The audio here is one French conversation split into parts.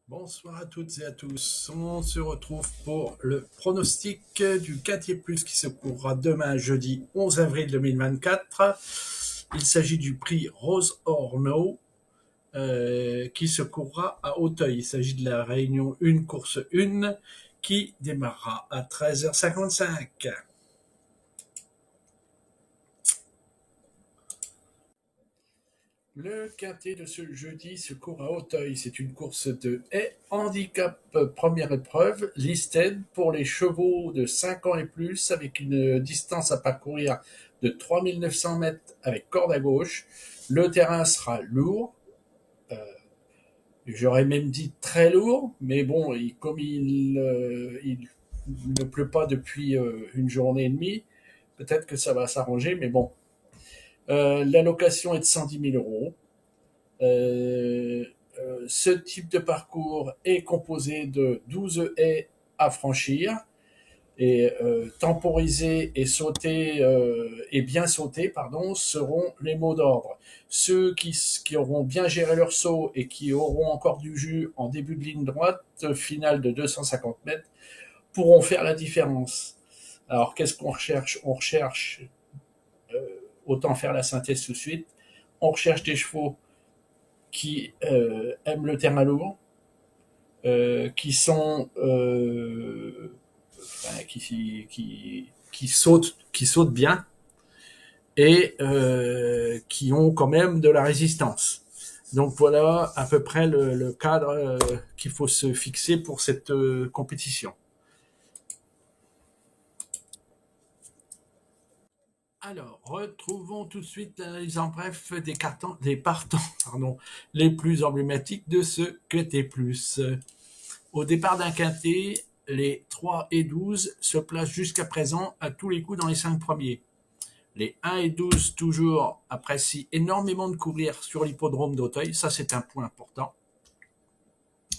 Bonsoir à toutes et à tous. On se retrouve pour le pronostic du Quintet Plus qui se courra demain, jeudi 11 avril 2024. Il s'agit du prix Rose or No qui se courra à Auteuil. Il s'agit de la réunion 1, course 1 qui démarrera à 13h55. Le quintet de ce jeudi se court à Auteuil. C'est une course de haies handicap première épreuve, listed pour les chevaux de 5 ans et plus, avec une distance à parcourir de 3900 mètres avec corde à gauche. Le terrain sera lourd. J'aurais même dit très lourd, mais bon, comme il ne pleut pas depuis une journée et demie, peut-être que ça va s'arranger, mais bon. La location est de 110 000 euros. Ce type de parcours est composé de 12 haies à franchir et temporiser et sauter et bien sauter seront les mots d'ordre. Ceux qui auront bien géré leur saut et qui auront encore du jus en début de ligne droite finale de 250 mètres pourront faire la différence. Alors qu'est-ce qu'on recherche? On recherche, autant faire la synthèse tout de suite, on recherche des chevaux qui aiment le terrain lourd, qui sont qui sautent bien et qui ont quand même de la résistance. Donc voilà à peu près le cadre qu'il faut se fixer pour cette compétition. Alors, retrouvons tout de suite l'analyse en bref des partants les plus emblématiques de ce Quintet Plus. Au départ d'un quintet, les 3 et 12 se placent jusqu'à présent à tous les coups dans les 5 premiers. Les 1 et 12, toujours, apprécient énormément de courir sur l'hippodrome d'Auteuil. Ça, c'est un point important.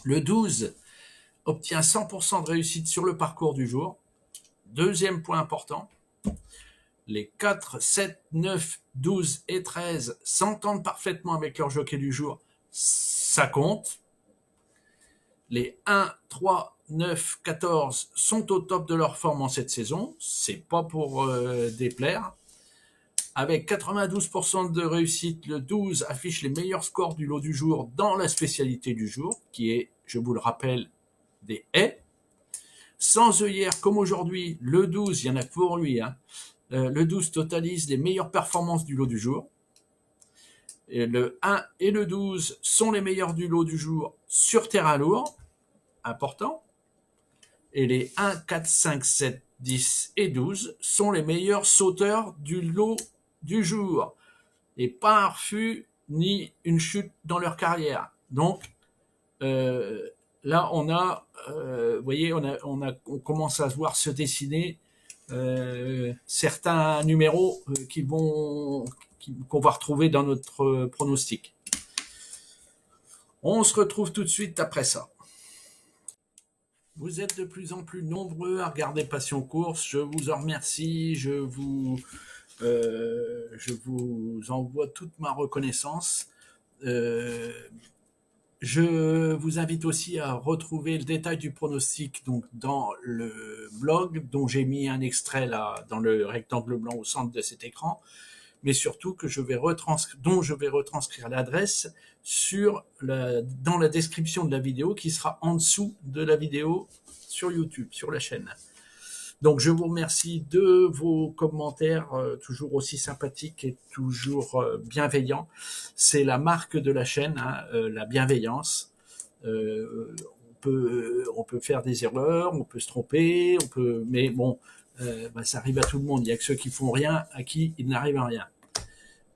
Le 12 obtient 100% de réussite sur le parcours du jour. Deuxième point important. Les 4, 7, 9, 12 et 13 s'entendent parfaitement avec leur jockey du jour. Ça compte. Les 1, 3, 9, 14 sont au top de leur forme en cette saison. C'est pas pour déplaire. Avec 92% de réussite, le 12 affiche les meilleurs scores du lot du jour dans la spécialité du jour, qui est, je vous le rappelle, des haies. Sans œillère comme aujourd'hui, le 12, il y en a pour lui, le 12 totalise les meilleures performances du lot du jour. Et le 1 et le 12 sont les meilleurs du lot du jour sur terrain lourd, important. Et les 1, 4, 5, 7, 10 et 12 sont les meilleurs sauteurs du lot du jour. Et pas un refus ni une chute dans leur carrière. Donc, là, on a, vous voyez, on commence à voir se dessiner certains numéros qu'on va retrouver dans notre pronostic. On se retrouve tout de suite après ça. Vous êtes de plus en plus nombreux à regarder Passion Course. Je vous en remercie. Je vous envoie toute ma reconnaissance. Je vous invite aussi à retrouver le détail du pronostic donc dans le blog dont j'ai mis un extrait là dans le rectangle blanc au centre de cet écran, mais surtout dont je vais retranscrire l'adresse dans la description de la vidéo qui sera en dessous de la vidéo sur YouTube, sur la chaîne. Donc je vous remercie de vos commentaires toujours aussi sympathiques et toujours bienveillants. C'est la marque de la chaîne, la bienveillance. On peut faire des erreurs, on peut se tromper, mais bon, ça arrive à tout le monde. Il n'y a que ceux qui font rien à qui il n'arrive à rien.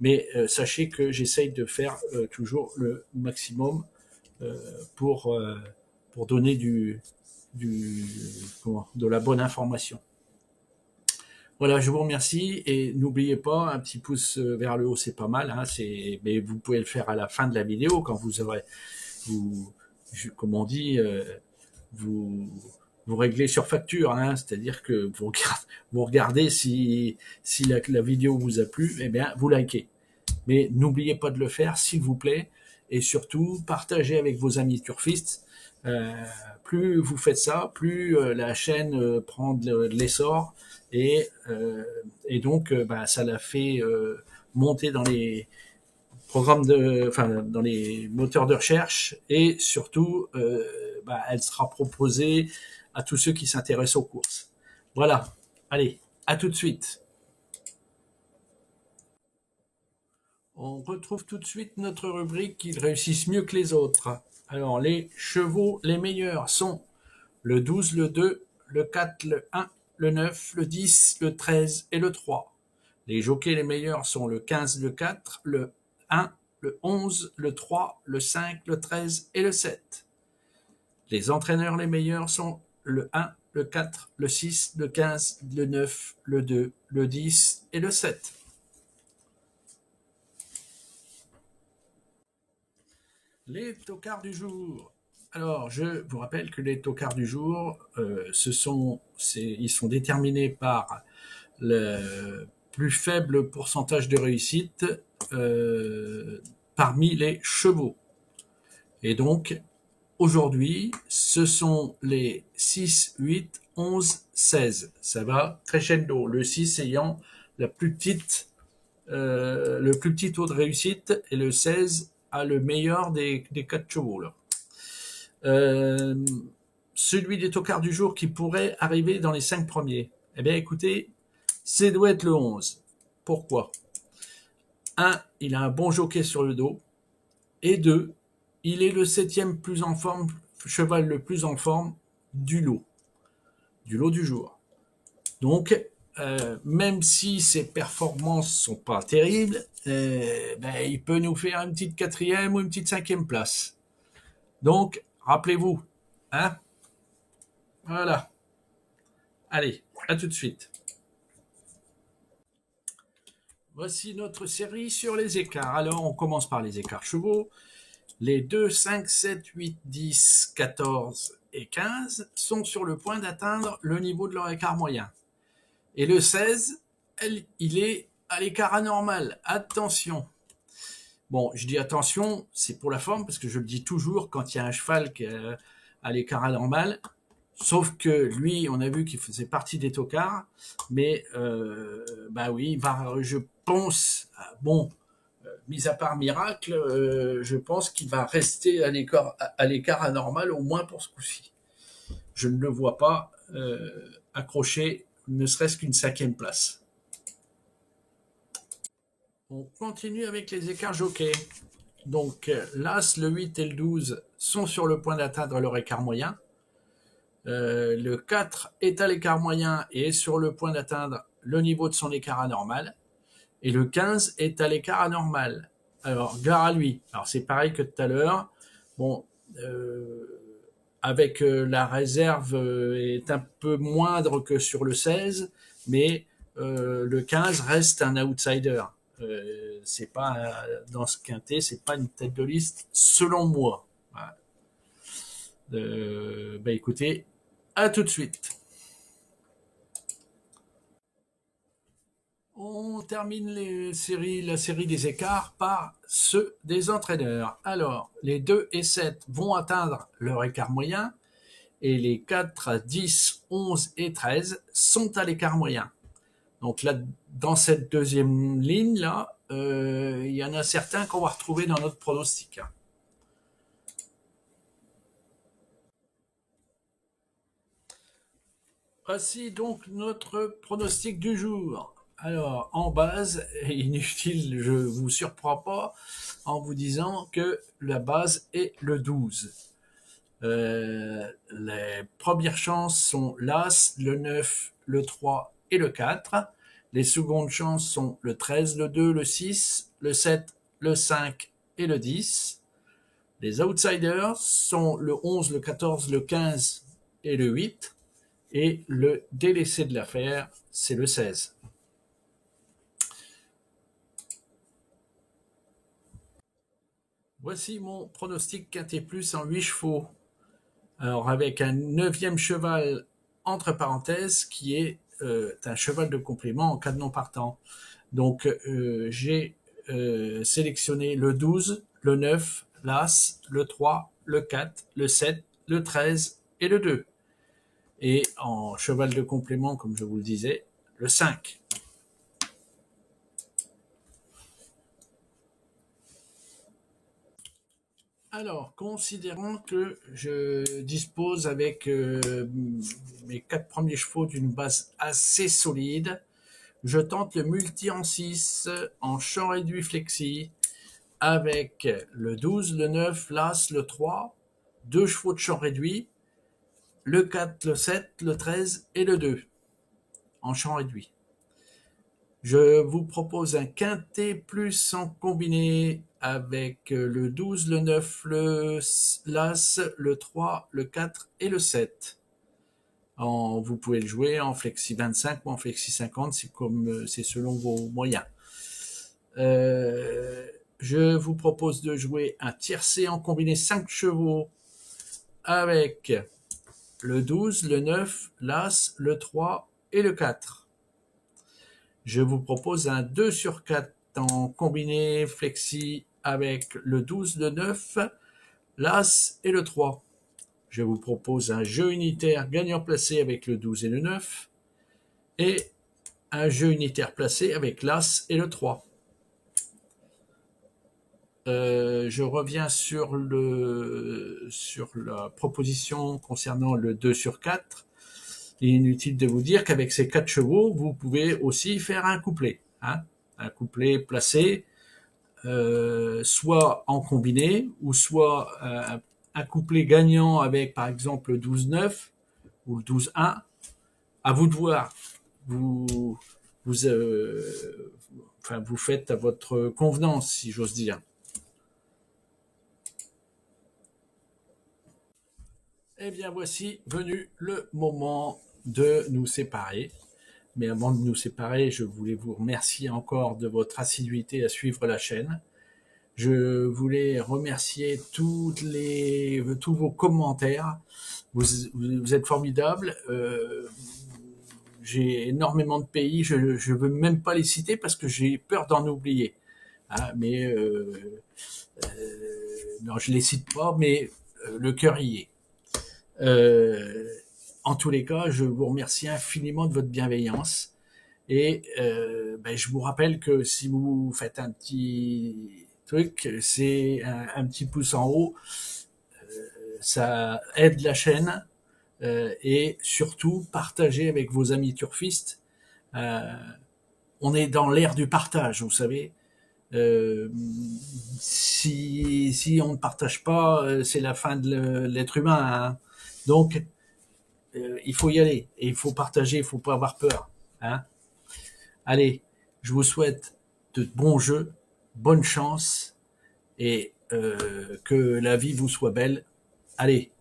Mais sachez que j'essaye de faire toujours le maximum pour donner de la bonne information. Voilà, je vous remercie et n'oubliez pas, un petit pouce vers le haut, c'est pas mal, mais vous pouvez le faire à la fin de la vidéo quand vous aurez, comme on dit, vous réglez sur facture, c'est-à-dire que vous regardez si la vidéo vous a plu, eh bien vous likez. Mais n'oubliez pas de le faire, s'il vous plaît. et surtout partagez avec vos amis turfistes. Plus vous faites ça, plus la chaîne prend de l'essor et donc ça la fait monter dans les programmes dans les moteurs de recherche et surtout elle sera proposée à tous ceux qui s'intéressent aux courses. Voilà, allez, à tout de suite. On retrouve tout de suite notre rubrique qui réussissent mieux que les autres. Alors, les chevaux les meilleurs sont le 12, le 2, le 4, le 1, le 9, le 10, le 13 et le 3. Les jockeys les meilleurs sont le 15, le 4, le 1, le 11, le 3, le 5, le 13 et le 7. Les entraîneurs les meilleurs sont le 1, le 4, le 6, le 15, le 9, le 2, le 10 et le 7. Les tocards du jour. Alors, je vous rappelle que les tocards du jour, ils sont déterminés par le plus faible pourcentage de réussite parmi les chevaux. Et donc, aujourd'hui, ce sont les 6, 8, 11, 16. Ça va crescendo. Le 6 ayant le plus petit taux de réussite et le 16 a le meilleur des 4 chevaux. Là. Celui des tocards du jour qui pourrait arriver dans les 5 premiers. Eh bien, écoutez, c'est doit être le 11. Pourquoi ? 1, il a un bon jockey sur le dos. Et 2, il est le 7e plus en forme, cheval le plus en forme du lot du jour. Donc, même si ses performances sont pas terribles, il peut nous faire une petite 4e ou une petite 5e place. Donc, rappelez-vous, hein ? Voilà. Allez, à tout de suite. Voici notre série sur les écarts. Alors, on commence par les écarts chevaux. Les 2, 5, 7, 8, 10, 14 et 15 sont sur le point d'atteindre le niveau de leur écart moyen. Et le 16, il est à l'écart anormal. Attention. Bon, je dis attention, c'est pour la forme, parce que je le dis toujours quand il y a un cheval qui est à l'écart anormal. Sauf que lui, on a vu qu'il faisait partie des tocards. Mais, oui, je pense, mis à part miracle, je pense qu'il va rester à l'écart anormal, au moins pour ce coup-ci. Je ne le vois pas accrocher ne serait-ce qu'une 5e place. On continue avec les écarts jockeys. Donc l'As, le 8 et le 12 sont sur le point d'atteindre leur écart moyen. Le 4 est à l'écart moyen et est sur le point d'atteindre le niveau de son écart anormal. Et le 15 est à l'écart anormal. Alors, gare à lui. Alors, c'est pareil que tout à l'heure. Bon, avec la réserve est un peu moindre que sur le 16, mais le 15 reste un outsider. C'est pas dans ce quintet, c'est pas une tête de liste, selon moi. Voilà. Écoutez, à tout de suite. On termine la série des écarts par ceux des entraîneurs. Alors, les 2 et 7 vont atteindre leur écart moyen et les 4, 10, 11 et 13 sont à l'écart moyen. Donc là, dans cette deuxième ligne-là, il y en a certains qu'on va retrouver dans notre pronostic. Voici donc notre pronostic du jour. Alors, en base, inutile, je ne vous surprends pas en vous disant que la base est le 12. Les premières chances sont l'As, le 9, le 3 et le 4. Les secondes chances sont le 13, le 2, le 6, le 7, le 5 et le 10. Les outsiders sont le 11, le 14, le 15 et le 8. Et le délaissé de l'affaire, c'est le 16. Voici mon pronostic quintet plus en 8 chevaux. Alors avec un 9e cheval entre parenthèses qui est un cheval de complément en cas de non partant. Donc j'ai sélectionné le 12, le 9, l'As, le 3, le 4, le 7, le 13 et le 2. Et en cheval de complément, comme je vous le disais, le 5. Alors, considérant que je dispose avec mes 4 premiers chevaux d'une base assez solide, je tente le multi en 6 en champ réduit flexi avec le 12, le 9, l'As, le 3, 2 chevaux de champ réduit, le 4, le 7, le 13 et le 2 en champ réduit. Je vous propose un quintet plus en combiné avec le 12, le 9, l'As, le 3, le 4 et le 7. Vous pouvez le jouer en flexi 25 ou en flexi 50, c'est selon vos moyens. Je vous propose de jouer un tiercé en combiné 5 chevaux avec le 12, le 9, l'As, le 3 et le 4. Je vous propose un 2 sur 4 en combiné flexi avec le 12, le 9, l'As et le 3. Je vous propose un jeu unitaire gagnant placé avec le 12 et le 9 et un jeu unitaire placé avec l'As et le 3. Je reviens sur la proposition concernant le 2 sur 4. Il est inutile de vous dire qu'avec ces 4 chevaux, vous pouvez aussi faire un couplet. Un couplet placé, soit en combiné, ou soit un couplet gagnant avec, par exemple, le 12-9 ou le 12-1. À vous de voir. Vous faites à votre convenance, si j'ose dire. Eh bien, voici venu le moment de nous séparer. Mais avant de nous séparer, je voulais vous remercier encore de votre assiduité à suivre la chaîne. Je voulais remercier tous vos commentaires. Vous êtes formidables. J'ai énormément de pays. Je ne veux même pas les citer parce que j'ai peur d'en oublier. Mais non, je les cite pas, mais le cœur y est. En tous les cas, je vous remercie infiniment de votre bienveillance et je vous rappelle que si vous faites un petit truc, c'est un petit pouce en haut, ça aide la chaîne et surtout partagez avec vos amis turfistes. On est dans l'ère du partage, vous savez. Si on ne partage pas, c'est la fin de l'être humain. Hein. Donc, il faut y aller et il faut partager, il faut pas avoir peur. Hein. Allez, je vous souhaite de bons jeux, bonne chance et que la vie vous soit belle. Allez,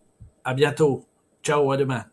à bientôt. Ciao, à demain.